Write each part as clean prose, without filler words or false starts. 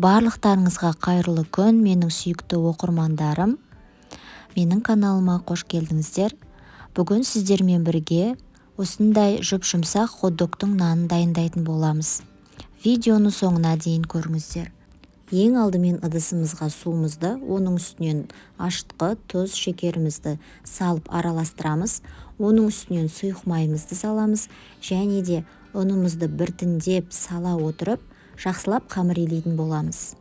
Барлықтарыңызға қайырлы күн, менің сүйікті оқырмандарым. Менің каналыма қош келдіңіздер. Бүгін сіздермен бірге осындай жұп-жұмсақ хот-догтың нанын дайындайтын боламыз. Видеоны соңына дейін көріңіздер. Ең алдымен ыдысымызға суымызды, оның үстінен ашытқы, тұз, шекерімізді салып араластырамыз. Оның үстінен сұйық майымызды саламыз және де ұнымызды біртіндеп сала отырып, жақсылап қамыр илейтін боламыз.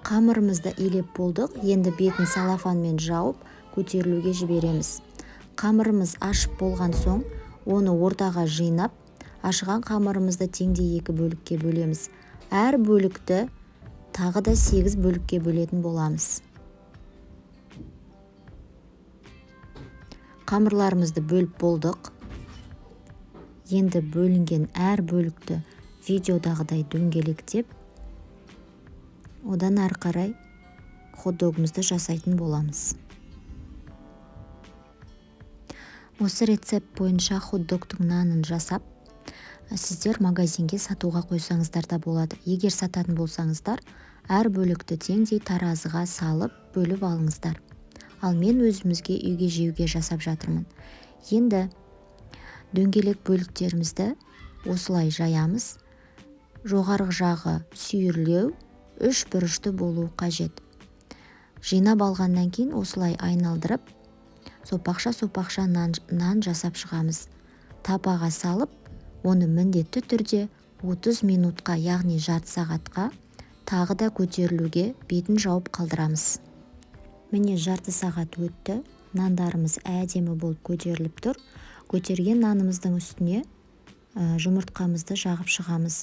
Қамырымызды илеп болдық, енді бетін салафанмен жауып, көтерілуге жібереміз. Қамырымыз ашып болған соң, оны ортаға жинап, ашыған қамырымызды теңдей 2 бөлікке бөлеміз. Әр бөлікті тағы да 8 бөлікке бөлетін боламыз. Қамырларымызды бөліп болдық. Енді бөлінген әр бөлікті видеодағыдай дөңгелектеп, одан ары қарай хот-догымызды жасайтын боламыз. Осы рецепт бойынша хот-догтың нанын жасап, сіздер магазинге сатуға қойсаңыздар да болады. Егер сататын болсаңыздар, әр бөлікті теңдей таразыға салып, бөліп алыңыздар. Ал мен өзімізге үйге жеуге жасап жатырмын. Енді дөңгелек бөліктерімізді осылай жаямыз. Жоғарғы жағы сүйірлеу, 3 бұрышты болуы қажет. Жинап алғаннан кейін осылай айналдырып, сопақша нан жасап шығамыз. Тапаға салып, оны міндетті түрде 30 минутқа, яғни жарты сағатқа тағы да көтерілуге бетін жауып қалдырамыз. Міне жарты сағат өтті, нандарымыз әдемі болып көтеріліп тұр. Көтерген нанымыздың үстіне жұмыртқамызды жағып шығамыз.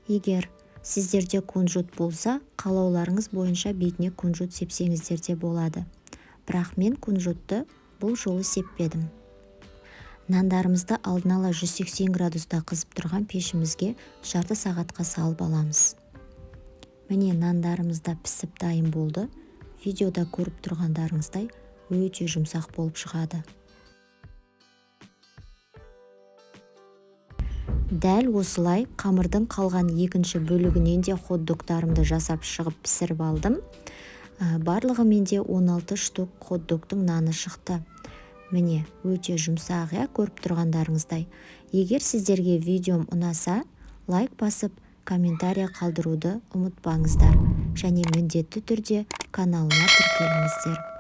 Егер сіздерде кунжут болса, қалауларыңыз бойынша бетіне кунжут сепсеңіздер де болады. Бірақ мен кунжутты бұл жолы сеппедім. Нандарымызды алдын ала 180 градуста қызып тұрған пешімізге жарты сағатқа салып аламыз. Міне нандарымыз да пісіп дайын болды. Видеода көріп тұрғандарыңыздай өте жұмсақ болып шығады. Дәл осылай қамырдың қалған екінші бөлігінен де хот-догтарымды жасап шығып пісіріп алдым. Барлығы менде 16 штук хот-догтың наны шықты. Міне өте жұмсақ, көріп тұрғандарыңыздай. Егер сіздерге видеом ұнаса, лайк басып, комментария қалдыруды ұмытпаңыздар. Және міндетті түрде каналыма тіркеліңіздер.